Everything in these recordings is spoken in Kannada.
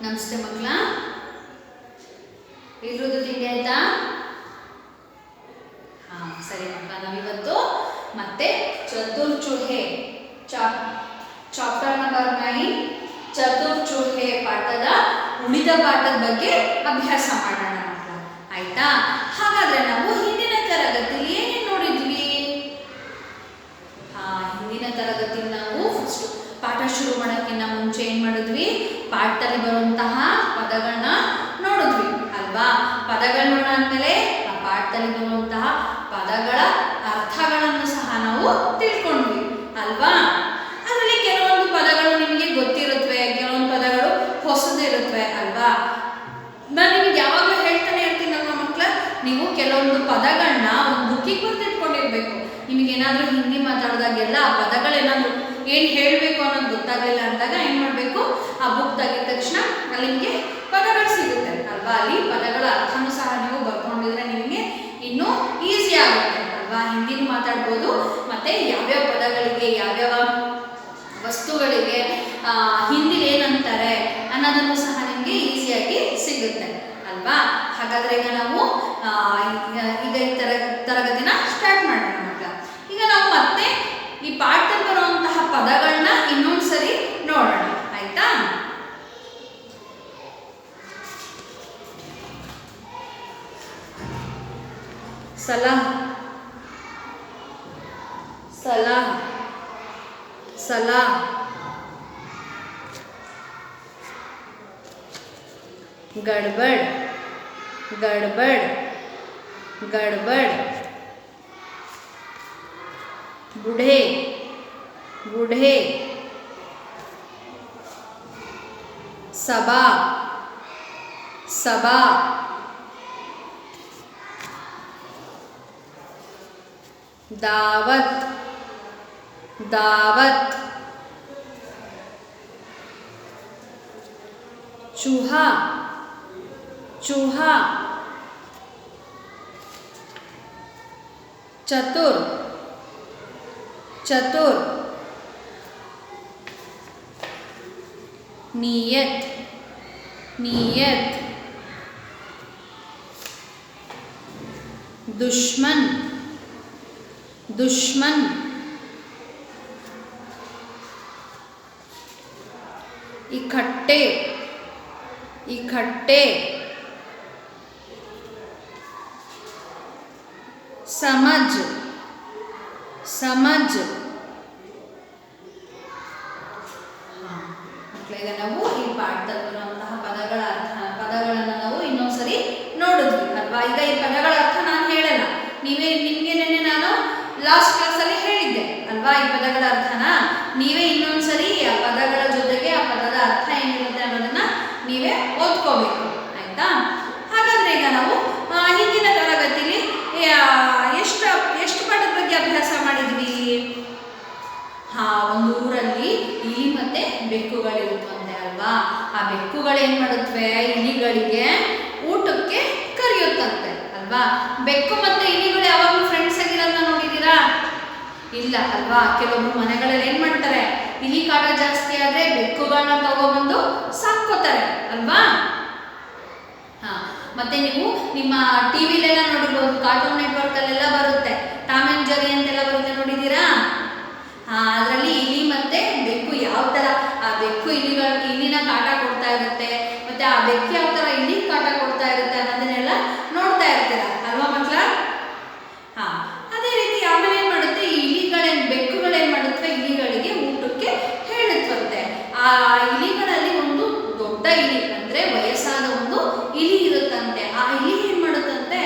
ನಮಸ್ತೆ ಮಕ್ಕಳ, ಎಲ್ರದ್ದು ತಿಂಡಿ ಆಯ್ತಾ? ಸರಿ ಮಕ್ಕಳ, ನಾವಿವತ್ತು ಮತ್ತೆ ಚತುರ್ಚೂಹೆ ಚಾಪ್ಟರ್ ನಂಬರ್ 9 ಚತುರ್ಚೂಹೆ ಪಾಠದ ಉಳಿದ ಪಾಠದ ಬಗ್ಗೆ ಅಭ್ಯಾಸ ಮಾಡೋಣ ಮಕ್ಕಳ. ಆಯ್ತಾ? ಹಾಗಾದ್ರೆ ನಾವು ಹಿಂದಿನ ತರಗತಿಯಲ್ಲಿ ಏನೇನು ನೋಡಿದ್ವಿ? ಹಿಂದಿನ ತರಗತಿಯಲ್ಲಿ ನಾವು ಫಸ್ಟ್ ಪಾಠ ಶುರು ಮಾಡೋಕ್ಕಿಂತ ಮುಂಚೆ ಏನ್ ಮಾಡಿದ್ವಿ? ಪಾಠದಲ್ಲಿ ಬರುವಂತಹ ಪದಗಳನ್ನ ನೋಡಿದ್ವಿ ಅಲ್ವಾ? ಪದಗಳು ನೋಡಾದ್ಮೇಲೆ ಆ ಪಾಠದಲ್ಲಿ ಬರುವಂತಹ ಪದಗಳ ಅರ್ಥಗಳನ್ನು ಸಹ ನಾವು ತಿಳ್ಕೊಂಡ್ವಿ ಅಲ್ವಾ? ಅದರಲ್ಲಿ ಕೆಲವೊಂದು ಪದಗಳು ನಿಮಗೆ ಗೊತ್ತಿರುತ್ತವೆ, ಕೆಲವೊಂದು ಪದಗಳು ಹೊಸದಿರುತ್ತವೆ ಅಲ್ವಾ? ನಾನು ನಿಮಗೆ ಯಾವಾಗಲೂ ಹೇಳ್ತಾನೆ ಇರ್ತೀನಲ್ವ ಮಕ್ಕಳ, ನೀವು ಕೆಲವೊಂದು ಪದಗಳನ್ನ ಒಂದು ಬುಕ್ಕಿಗೆ ಬರ್ತಿಟ್ಕೊಂಡಿರ್ಬೇಕು. ನಿಮಗೇನಾದ್ರೂ ಹಿಂದಿ ಮಾತಾಡಿದಾಗೆಲ್ಲ ಆ ಪದಗಳೇನಾದ್ರೂ ಏನು ಹೇಳಬೇಕು ಅನ್ನೋದು ಗೊತ್ತಾಗಲಿಲ್ಲ ಅಂದಾಗ ಏನು ಮಾಡಬೇಕು? ಆ ಬುಕ್ ತೆಗೆದ ತಕ್ಷಣ ಅಲ್ಲಿ ನಿಮಗೆ ಪದಗಳು ಸಿಗುತ್ತೆ ಅಲ್ವಾ? ಅಲ್ಲಿ ಪದಗಳ ಅರ್ಥನೂ ಸಹ ನೀವು ಬರ್ಕೊಂಡಿದ್ರೆ ನಿಮಗೆ ಇನ್ನೂ ಈಸಿ ಆಗುತ್ತೆ ಅಲ್ವಾ? ಹಿಂದಿನೂ ಮಾತಾಡ್ಬೋದು, ಮತ್ತೆ ಯಾವ್ಯಾವ ಪದಗಳಿಗೆ ಯಾವ್ಯಾವ ವಸ್ತುಗಳಿಗೆ ಹಿಂದಿಲಿ ಏನಂತಾರೆ ಅನ್ನೋದನ್ನು ಸಹ ನಿಮಗೆ ಈಸಿಯಾಗಿ ಸಿಗುತ್ತೆ ಅಲ್ವಾ? ಹಾಗಾದ್ರೆ ಈಗ ನಾವು ಈಗ ಈ ತರಗತಿನ ಸ್ಟಾರ್ಟ್ ಮಾಡೋಣ ಮಕ್ಕಳ. ಈಗ ನಾವು ಮತ್ತೆ ಈ ಪಾಠದಲ್ಲಿ ಬರುವಂತಹ ಪದಗಳನ್ನ ಇನ್ನೊಂದ್ಸರಿ ನೋಡೋಣ. ಆಯ್ತಾ? ಸಲಾಹ್, ಸಲಾಹ್, ಸಲಾಹ್, ಗಡ್ಬಡ್, ಗಡ್ಬಡ್, ಗಡ್ಬಡ್, बूढ़े, बूढ़े, सबा, सबा, दावत, दावत, चूहा, चूहा, चतुर, चतुर, नियत, नियत, दुश्मन, दुश्मन, इकट्ठे, इकट्ठे, समझ, समझ. ಈಗ ನಾವು ಈ ಪಾಠದಲ್ಲಿ ಬರುವಂತಹ ಪದಗಳನ್ನು ನಾವು ಇನ್ನೊಂದ್ಸರಿ ನೋಡಿದ್ವಿ ಅಲ್ವಾ? ಈಗ ಈ ಪದಗಳ ಅರ್ಥ ನಾನು ಹೇಳಲ್ಲ, ನಿಮಗೆ ನೆನ್ನೆ ನಾನು ಲಾಸ್ಟ್ ಕ್ಲಾಸಲ್ಲಿ ಹೇಳಿದ್ದೆ ಅಲ್ವಾ? ಈ ಪದಗಳ ಅರ್ಥನ ನೀವೇ ಇನ್ನೊಂದ್ಸರಿ ಆ ಪದಗಳ ಜೊತೆಗೆ ಆ ಪದದ ಅರ್ಥ ಏನಿರುತ್ತೆ ಅನ್ನೋದನ್ನ ನೀವೇ ಓದ್ಕೋಬೇಕು. ಆಯ್ತಾ? ಹಾಗಾದ್ರೆ ಈಗ ನಾವು ಹಿಂದಿನ ತರಗತಿಲಿ ಎಷ್ಟು ಪಾಠದ ಬಗ್ಗೆ ಅಭ್ಯಾಸ ಮಾಡಿದ್ವಿ? ಒಂದು ಊರಲ್ಲಿ ಇಲಿ ಮತ್ತೆ ಬೆಕ್ಕುಗಳಿರುತ್ತಂತೆ ಅಲ್ವಾ? ಆ ಬೆಕ್ಕುಗಳು ಏನ್ ಮಾಡುತ್ತವೆ? ಇಲಿಗಳಿಗೆ ಊಟಕ್ಕೆ ಕರೆಯುತ್ತಂತೆ ಅಲ್ವಾ? ಬೆಕ್ಕು ಮತ್ತೆ ಇಲಿಗಳು ಯಾವಾಗಲೂ ಫ್ರೆಂಡ್ಸ್ ಆಗಿರೋದನ್ನ ನೋಡಿದೀರಾ? ಇಲ್ಲ ಅಲ್ವಾ? ಕೆಲವೊಬ್ರು ಮನೆಗಳಲ್ಲಿ ಏನ್ ಮಾಡ್ತಾರೆ? ಇಲಿ ಕಾಟ ಜಾಸ್ತಿ ಆದ್ರೆ ಬೆಕ್ಕುಗಳನ್ನ ತಗೊಬಂದು ಸಾಕೋತಾರೆ ಅಲ್ವಾ? ಮತ್ತೆ ನೀವು ನಿಮ್ಮ ಟಿವಿಲೆಲ್ಲ ನೋಡಿರ್ಬೋದು, ಕಾರ್ಟೂನ್ ನೆಟ್ವರ್ಕ್ ಅಲ್ಲೆಲ್ಲ ಬರುತ್ತೆ, ಟಾಮ್ ಅಂಡ್ ಜೆರ್ರಿ ಅಂತೆಲ್ಲ ಬರುತ್ತೆ, ನೋಡಿದೀರಾ? ಅದರಲ್ಲಿ ಇಲಿ ಮತ್ತೆ ಬೆಕ್ಕು ಯಾವ ತರ ಆ ಬೆಕ್ಕು ಇಲಿನ ಕಾಟ ಕೊಡ್ತಾ ಇರುತ್ತೆ, ಮತ್ತೆ ಆ ಬೆಕ್ಕು ಯಾವ ತರ ಇಲಿ ಕಾಟ ಕೊಡ್ತಾ ಇರುತ್ತೆ ಅನ್ನೋದನ್ನೆಲ್ಲ ನೋಡ್ತಾ ಇರ್ತೀರ ಅಲ್ವಾ ಮಕ್ಕಳ? ಅದೇ ರೀತಿ ಆಮೇಲೆ ಏನ್ ಮಾಡುತ್ತೆ? ಈ ಬೆಕ್ಕುಗಳೇನ್ ಮಾಡುತ್ತವೆ? ಇಲಿಗಳಿಗೆ ಊಟಕ್ಕೆ ಹೇಳುತ್ತಂತೆ. ಆ ಇಲಿಗಳಲ್ಲಿ ಒಂದು ದೊಡ್ಡ ಇಲಿ ಅಂದ್ರೆ ವಯಸ್ಸಾದ ಒಂದು ಇಲಿ ಇರುತ್ತಂತೆ. ಆ ಇಲಿ ಏನ್ ಮಾಡುತ್ತಂತೆ?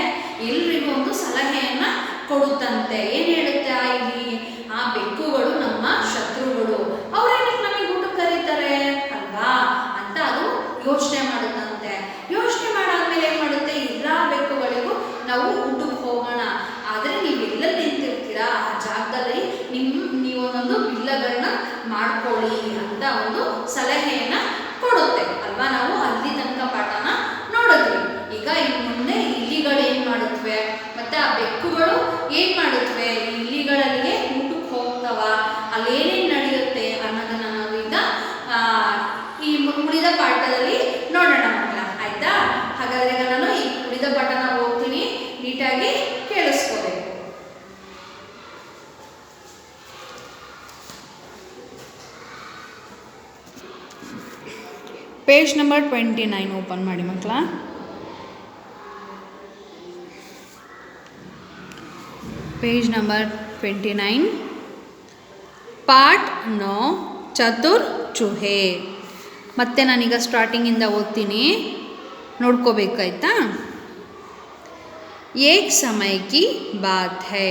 ಎಲ್ರಿಗೂ ಒಂದು ಸಲಹೆಯನ್ನ ಕೊಡುತ್ತಂತೆ. ಏನ್ ಹೇಳುತ್ತೆ ಆ ಇಲಿ? ಆ ಬೆಕ್ಕುಗಳು ನಮ್ಮ ಶತ್ರುಗಳು, ಅವ್ರೇನಕ್ಕೆ ನಮಗೆ ಊಟಕ್ಕೆ ಕರೀತಾರೆ ಅಲ್ವಾ ಅಂತ ಅದು ಯೋಚನೆ ಮಾಡುತ್ತಂತೆ. ಯೋಚನೆ ಮಾಡಾದ್ಮೇಲೆ ಏನ್ ಮಾಡುತ್ತೆ? ಎಲ್ಲಾ ಬೆಕ್ಕುಗಳಿಗೂ ನಾವು ಊಟಕ್ಕೆ ಹೋಗೋಣ, ಆದ್ರೆ ನೀವೆಲ್ಲ ನಿಂತಿರ್ತೀರಾ ಆ ಜಾಗದಲ್ಲಿ ನೀವೊಂದೊಂದು ಬಿಲ್ಲಗಳನ್ನ ಮಾಡ್ಕೊಳ್ಳಿ ಅಂತ ಒಂದು ಸಲಹೆಯನ್ನ ಕೊಡುತ್ತೆ ಅಲ್ವಾ? ನಾವು ಅಲ್ಲಿ ತನಕ ಪಾಠನ ನೋಡಿದ್ವಿ. ಈಗ ಇನ್ನು ಮುಂದೆ ಇಲಿಗಳು ಏನ್ ಮಾಡುತ್ತವೆ ಮತ್ತೆ ಆ ಬೆಕ್ಕುಗಳು ಏನ್ ಮಾಡುತ್ತವೆ? ಇಲಿಗಳಲ್ಲಿಗೆ ಊಟಕ್ಕೆ ಹೋಗ್ತವ, ಅಲ್ಲೇನೇನ್ ನಡೆಯುತ್ತೆ ಅನ್ನೋದನ್ನ ನಾವೀಗ ಈ ಉಳಿದ ಪಾಠದಲ್ಲಿ ಪೇಜ್ ನಂಬರ್ 29 ಓಪನ್ ಮಾಡಿ ಮಕ್ಕಳ. ಪೇಜ್ ನಂಬರ್ 29 ಪಾಠ 9 ಚತುರ್ ಚೂಹೆ. ಮತ್ತೆ ನಾನೀಗ ಸ್ಟಾರ್ಟಿಂಗಿಂದ ಓದ್ತೀನಿ, ನೋಡ್ಕೋಬೇಕಾಯ್ತಾ. एक समय की बात है,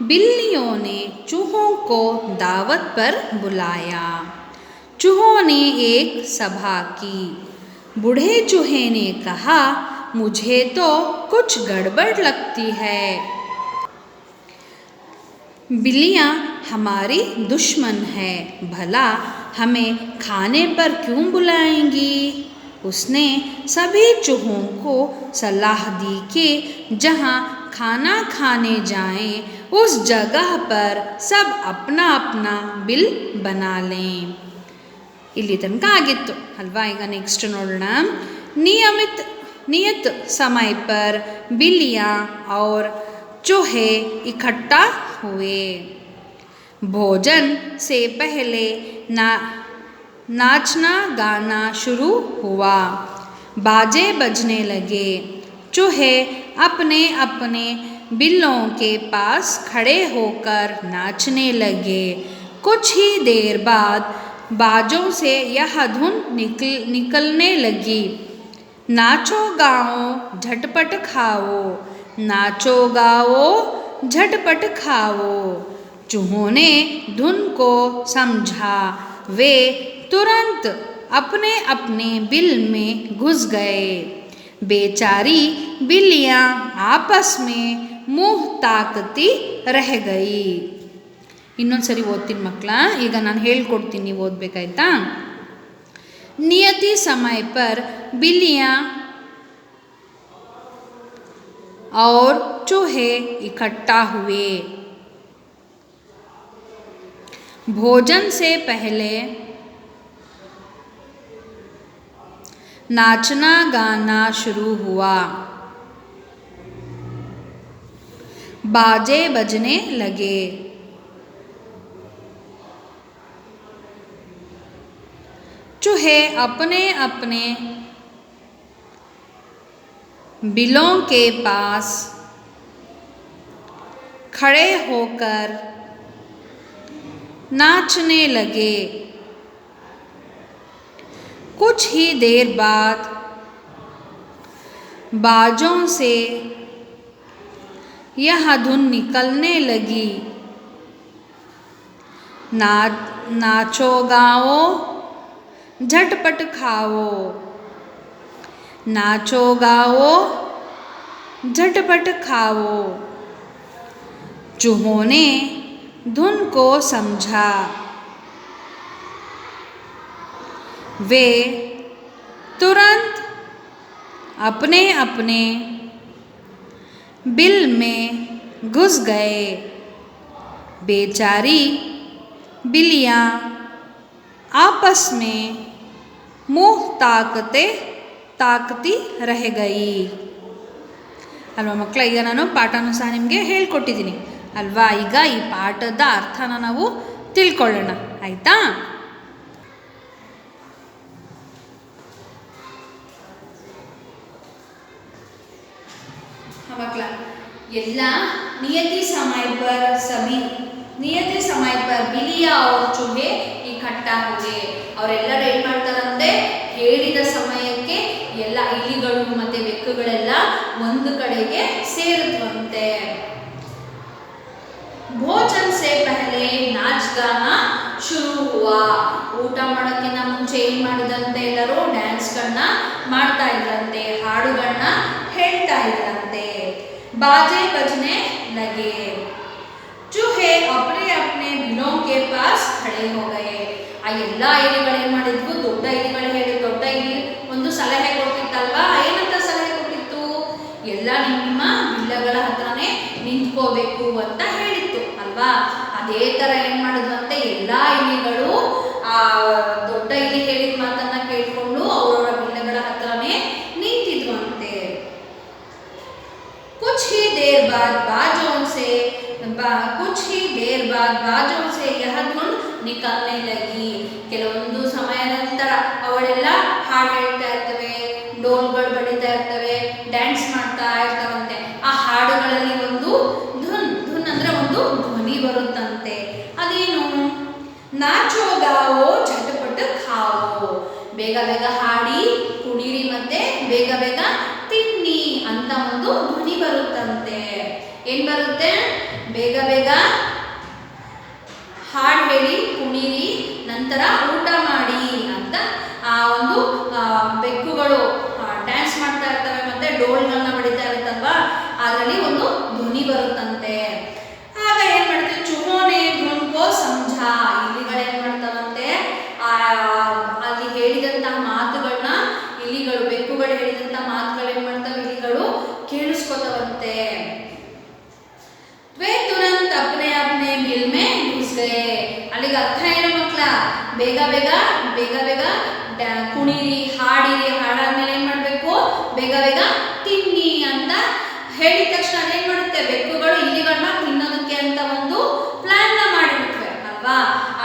बिल्लियों ने चूहों को दावत पर बुलाया. चूहों ने एक सभा की. बूढ़े चूहे ने कहा, मुझे तो कुछ गड़बड़ लगती है. बिल्लियाँ हमारी दुश्मन है, भला हमें खाने पर क्यों बुलाएंगी. उसने सभी चूहों को सलाह दी कि जहाँ खाना खाने जाएं उस जगह पर सब अपना अपना बिल बना लें. ಇಲ್ಲಿ ತನಕ ಆಗಿತ್ತು ಅಲ್ವಾ. ಈಗ ನೆಕ್ಸ್ಟ್ ನೋಡೋಣ. नियत समय पर बिल्लियाँ और चूहे इकट्ठा हुए. भोजन से पहले नाचना गाना शुरू हुआ. बाजे बजने लगे. चूहे अपने अपने बिल्लों के पास खड़े होकर नाचने लगे. कुछ ही देर बाद बाजों से यह धुन निकलने लगी, नाचो गाओ झटपट खाओ, नाचो गाओ झटपट खाओ. चूहों ने धुन को समझा. वे तुरंत अपने अपने बिल में घुस गए. बेचारी बिल्लियाँ आपस में मुँह ताकती रह गई. ಇನ್ನೊಂದು ಸರಿ ಓದ್ತೀನಿ ಮಕ್ಕಳ. ಈಗ ನಾನು ಹೇಳ್ಕೊಡ್ತೀನಿ, ನೀವು ಓದಬೇಕಾಯ್ತಾ. नियति समय पर बिल्लियाँ और चूहे इकट्ठा हुए. भोजन से पहले नाचना गाना शुरू हुआ. बाजे बजने लगे. चूहे अपने अपने बिलों के पास खड़े होकर नाचने लगे. कुछ ही देर बाद बाजों से यह धुन निकलने लगी, नाचो गाओ झटपट खाओ, नाचो गाओ झटपट खाओ. चूहों ने धुन को समझा. वे तुरंत अपने अपने बिल में घुस गए. बेचारी बिल्लियाँ आपस में मुँह ताकती रह गई. ಅಲ್ವಾ ಮಕ್ಕಳ. ಈಗ ನಾನು ಪಾಠನೂ ಸಹ ನಿಮಗೆ ಹೇಳ್ಕೊಟ್ಟಿದ್ದೀನಿ ಅಲ್ವಾ. ಈಗ ಈ ಪಾಠದ ಅರ್ಥನ ನಾವು ತಿಳ್ಕೊಳ್ಳೋಣ ಆಯಿತಾ. ಮಕ್ಕಳ ಎಲ್ಲ नियति समय पर बिल्लियाँ और चूहे इकट्ठा हुए. ಅವರೆಲ್ಲರೂ ಏನು ಮಾಡ್ತಾರಂತೆ, ಹೇಳಿದ ಸಮಯಕ್ಕೆ ಎಲ್ಲ ಇಲಿಗಳು ಮತ್ತು ಬೆಕ್ಕುಗಳೆಲ್ಲ ಒಂದು ಕಡೆಗೆ ಸೇರುತ್ತವಂತೆ. ಭೋಜನ ಸೇ ಪಹಲೆ ನಾಚ್ ಗಾನಾ ಶುರು ಹುವಾ. ಊಟ ಮಾಡೋಕ್ಕಿಂತ ಮುಂಚೆ ಏನು ಮಾಡಿದಂತೆ, ಎಲ್ಲರೂ ಡ್ಯಾನ್ಸ್ಗಳನ್ನ ಮಾಡ್ತಾ ಇದ್ರಂತೆ, ಹಾಡುಗಳನ್ನ ಹೇಳ್ತಾ ಇದ್ರಂತೆ. बाजे बजने लगे. चूहे अपने अपने बिलों के पास खड़े हो गए. ಆ ಎಲ್ಲ ಇಲಿಗಳು ಏನು ಮಾಡಿದ್ವು, ದೊಡ್ಡ ಇಲಿಗಳು ಹೇಳಿ, ದೊಡ್ಡ ಇಲಿ ಒಂದು ಸಲಹೆ ಕೊಟ್ಟಿತ್ತಲ್ವಾ. ಏನಂತ ಸಲಹೆ ಕೊಟ್ಟಿತ್ತು, ಎಲ್ಲ ನಿಮ್ಮ ಬಿಲ್ಲಗಳ ಹತ್ರನೇ ನಿಂತ್ಕೋಬೇಕು ಅಂತ ಹೇಳಿತ್ತು ಅಲ್ವಾ. ಅದೇ ಥರ ಏನು ಮಾಡಿದ್ವಂತೆ, ಎಲ್ಲ ಇಲಿಗಳು ಆ ದೊಡ್ಡ ಇಲಿ ಹೇಳಿದ ಮಾತನ್ನ ಕೇಳಿಕೊಂಡು ಅವರವರ ಬಿಲ್ಲಗಳ ಹತ್ರನೇ ನಿಂತಿದ್ವಂತೆ. कुछ ही देर बाद बाजों से यह धुन निकलने लगी. ಕೆಲವೊಂದು ಸಮಯ ನಂತರ ಅವಳೆಲ್ಲ ನಾಚೋ ಗಾವೋ ಝಟಪಟ ಖಾವೋ. ಬೇಗ ಬೇಗ ಹಾಡಿ ಕುಣಿರಿ ಮತ್ತೆ ಬೇಗ ಬೇಗ ತಿನ್ನಿ ಅಂತ ಒಂದು ಧ್ವನಿ ಬರುತ್ತಂತೆ. ಏನ್ ಬರುತ್ತೆ? ಬೇಗ ಬೇಗ ಹಾಡು ಹೇಳಿ ಕುಣಿರಿ, ನಂತರ ಊಟ ಮಾಡಿ ಅಂತ ಆ ಒಂದು ಬೆಕ್ಕುಗಳು ಡ್ಯಾನ್ಸ್ ಮಾಡ್ತಾ ಇರ್ತವೆ ಮತ್ತೆ ಡೋಲ್ಗಳನ್ನ ಬಡಿತಾ ಇರುತ್ತಲ್ವಾ, ಅದರಲ್ಲಿ ಒಂದು ಧ್ವನಿ ಬರುತ್ತಂತೆ. ಆಗ ಏನ್ ಮಾಡ್ತೇವೆ? ಚುಮೋನೆ ಧ್ವನ್ಕೋ ಸಮझा. ಇಲಿಗಳೇನ್ ಮಾಡ್ತಾವಂತೆ? ಅಲ್ಲಿ ಹೇಳಿದಂತಹ ಮಾತುಗಳನ್ನ ಇಲಿಗಳು, ಬೆಕ್ಕುಗಳು ಹೇಳಿದಂತಹ ಮಾತುಗಳೇನ್ ಮಾಡ್ತಾವೆ? ಇಲಿಗಳು ಕೇಳಿಸ್ಕೊತವಂತೆ. वे तुरंत अपने अपने बिल में घुस गए. ಅಲ್ಲಿಗೆ ಅರ್ಥ ಏನು ಮಕ್ಕಳ? ಬೇಗ ಬೇಗ ಬೇಗ ಬೇಗ ಕುಣಿರಿ, ಹಾಡಿರಿ, ಹಾಡಾದ್ಮೇಲೆ ಏನ್ ಮಾಡ್ಬೇಕು? ಬೇಗ ಬೇಗ ತಿನ್ನಿ ಅಂತ ಹೇಳಿದ ತಕ್ಷಣ ಅದೇನ್ ಮಾಡುತ್ತೆ? ಬೆಕ್ಕುಗಳು ಇಲಿಗಳನ್ನ ತಿನ್ನೋದಕ್ಕೆ ಅಂತ ಒಂದು ಪ್ಲಾನ್ ನ ಮಾಡಿಬಿಟ್ವೆ ಅಲ್ವಾ.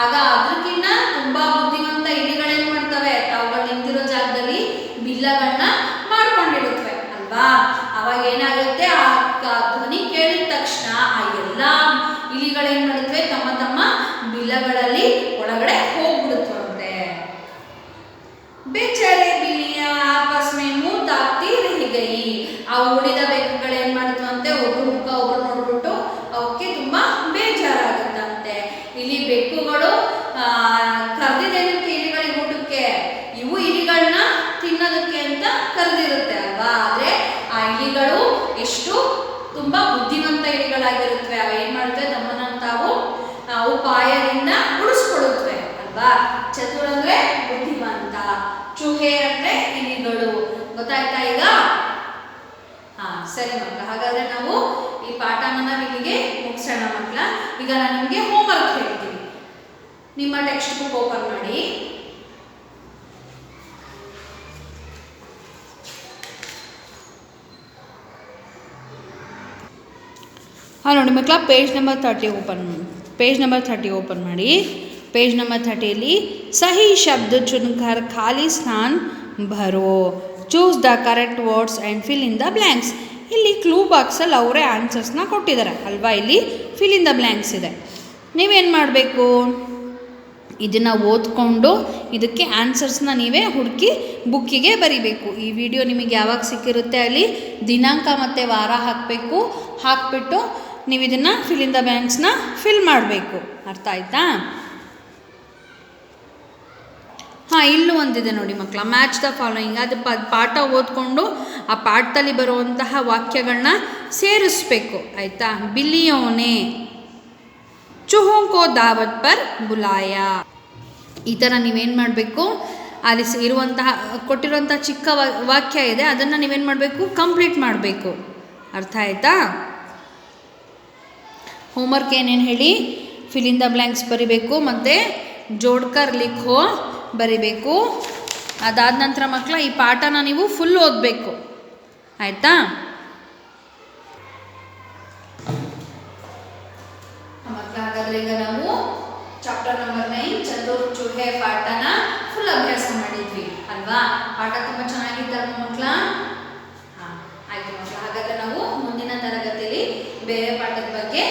ಆಗ ಅದಕ್ಕಿಂತ ತುಂಬಾ ಬುದ್ಧಿವಂತ ಇಲಿಗಳೇನ್ ಮಾಡ್ತವೆ? ತಾವುಗಳು ನಿಂತಿರೋ ಜಾಗದಲ್ಲಿ ಬಿಲ್ಲಗಳನ್ನ ಮಾಡ್ಕೊಂಡಿರುತ್ತವೆ ಅಲ್ವಾ. ಅವಾಗ ಏನಾಗುತ್ತೆ? ಆ ಧ್ವನಿ ಕೇಳಿದ ತಕ್ಷಣ ಆ ಎಲ್ಲಾ ಇಲಿಗಳೇನ್ ಮಾಡುತ್ತವೆ? ತಮ್ಮ ತಮ್ಮ ಬಿಲ್ಲಗಳಲ್ಲಿ ಒಳಗಡೆ ಹೋಗ್ಬಿಡುತ್ತವಂತೆ. ಬೇಚಾರೆ ಬಿಲ್ಲಿಯ ಆಪಸ್ ಮೇ ಮುಹ್ ತಾಕ್ತಿ ರಹಿ ಗಯಿ. ಆ ಉಳಿದ ಬೆಕ್ಕುಗಳೇನ್ ಮಾಡುತ್ತವಂತೆ? ಒಬ್ರು ಮುಖ ಒಬ್ರು ನೋಡ್ಬಿಟ್ಟು ಅವಕ್ಕೆ ತುಂಬಾ ಬೇಜಾರಾಗುತ್ತಂತೆ. ಇಲ್ಲಿ ಬೆಕ್ಕುಗಳು ಕರೆದಿದ್ದೇನಕ್ಕೆ? ಇಲಿಗಳಿಗೆ ಊಟಕ್ಕೆ, ಇವು ಇಲಿಗಳನ್ನ ತಿನ್ನೋದಕ್ಕೆ ಅಂತ ಕರೆದಿರುತ್ತೆ ಅಲ್ವಾ. ಆದ್ರೆ ಆ ಇಲಿಗಳು ಎಷ್ಟು ತುಂಬಾ ಬುದ್ಧಿವಂತ ಇಲಿಗಳಾಗಿರುತ್ತವೆ. ಅವು ಏನ್ ಮಾಡುತ್ತವೆ? ತಮ್ಮನ್ನ ತಾವು ಉಪಾಯದಿಂದ ಉಳಿಸ್ಕೊಡುತ್ತವೆ ಅಲ್ವಾ. ಚತುರ ಅಂದ್ರೆ ಬುದ್ಧಿವಂತ, ಚೂಹೆ ಅಂದ್ರೆ ಇಲಿಗಳು. ಗೊತ್ತಾಯ್ತಾ ಈಗ? ಸರಿ ಮಕ್ಕಳ, ಹಾಗಾದ್ರೆ ನಾವು ಈ ಪಾಠವನ್ನ ಇಲ್ಲಿಗೆ ಮುಗಿಸೋಣ ಮಕ್ಕಳ. ಈಗ ನಾನು ನಿಮಗೆ ಹೋಮ್ವರ್ಕ್ ಹೇಳ್ತೀನಿ. ನಿಮ್ಮ ಟೆಕ್ಸ್ಟ್ ಬುಕ್ ಓಪನ್ ಮಾಡಿ. ನೋಡಿ ಮಕ್ಕಳ, ಪೇಜ್ ನಂಬರ್ 30 ಓಪನ್ ಮಾಡಿ. ಪೇಜ್ ನಂಬರ್ 30ಯಲ್ಲಿ ಸಹಿ ಶಬ್ದ ಚುನ್ಕರ್ ಖಾಲಿ ಸ್ಥಾನ್ ಭರೋ, choose the correct words and fill in the blanks. ಇಲ್ಲಿ ಕ್ಲೂ ಬಾಕ್ಸಲ್ಲಿ ಅವರೇ ಆನ್ಸರ್ಸ್ನ ಕೊಟ್ಟಿದ್ದಾರೆ ಅಲ್ವಾ. ಇಲ್ಲಿ ಫಿಲ್ ಇನ್ ದ ಬ್ಲ್ಯಾಂಕ್ಸ್ ಇದೆ. ನೀವೇನು ಮಾಡಬೇಕು? ಇದನ್ನು ಓದ್ಕೊಂಡು ಇದಕ್ಕೆ ಆನ್ಸರ್ಸ್ನ ನೀವೇ ಹುಡುಕಿ ಬುಕ್ಕಿಗೆ ಬರಿಬೇಕು. ಈ ವಿಡಿಯೋ ನಿಮಗೆ ಯಾವಾಗ ಸಿಕ್ಕಿರುತ್ತೆ ಅಲ್ಲಿ ದಿನಾಂಕ ಮತ್ತು ವಾರ ಹಾಕಬೇಕು. ಹಾಕಿಬಿಟ್ಟು ನೀವು ಇದನ್ನು ಫಿಲ್ ಇನ್ ದ ಬ್ಲ್ಯಾಂಕ್ಸ್ನ ಫಿಲ್ ಮಾಡಬೇಕು. ಅರ್ಥ ಆಯ್ತಾ? ಇಲ್ಲೂ ಒಂದಿದೆ ನೋಡಿ ಮಕ್ಕಳ, ಮ್ಯಾಚ್ ದ ಫಾಲೋಯಿಂಗ್. ಅದು ಪಾಠ ಓದ್ಕೊಂಡು ಆ ಪಾಠದಲ್ಲಿ ಬರುವಂತಹ ವಾಕ್ಯಗಳನ್ನ ಸೇರಿಸ್ಬೇಕು. ಆಯಿತಾ? ಬಿಲ್ಲಿಯೋನೆ ಚೂಹೋं को दावत पर बुलाया. ಈ ಥರ ನೀವೇನು ಮಾಡಬೇಕು? ಅಲ್ಲಿ ಇರುವಂತಹ ಕೊಟ್ಟಿರುವಂತಹ ಚಿಕ್ಕ ವಾಕ್ಯ ಇದೆ, ಅದನ್ನು ನೀವೇನು ಮಾಡಬೇಕು? ಕಂಪ್ಲೀಟ್ ಮಾಡಬೇಕು. ಅರ್ಥ ಆಯ್ತಾ? ಹೋಮ್ವರ್ಕ್ ಏನೇನು ಹೇಳಿ? ಫಿಲ್ ಇನ್ ದ ಬ್ಲ್ಯಾಂಕ್ಸ್ ಬರಿಬೇಕು ಮತ್ತು ಜೋಡ್ಕರ್ ಲಿಖೋ ಬರಿಬೇಕು. ಅದಾದ ನಂತರ ಮಕ್ಕಳ ಈ ಪಾಠನ ನೀವು ಫುಲ್ ಓದಬೇಕು. ಆಯಿತಾ? ಹಾಗಾದರೆ ಈಗ ನಾವು ಚಾಪ್ಟರ್ ನಂಬರ್ 9 ಚತುರ್ ಚೂಹೆ ಪಾಠನ ಫುಲ್ ಅಭ್ಯಾಸ ಮಾಡಿದ್ವಿ ಅಲ್ವಾ. ಪಾಠ ತುಂಬ ಚೆನ್ನಾಗಿತ್ತಲ್ವ ಮಕ್ಕಳ? ಆಯಿತು ಮಕ್ಕಳ, ಹಾಗಾದರೆ ನಾವು ಮುಂದಿನ ತರಗತಿಯಲ್ಲಿ ಬೇರೆ ಪಾಠದ ಬಗ್ಗೆ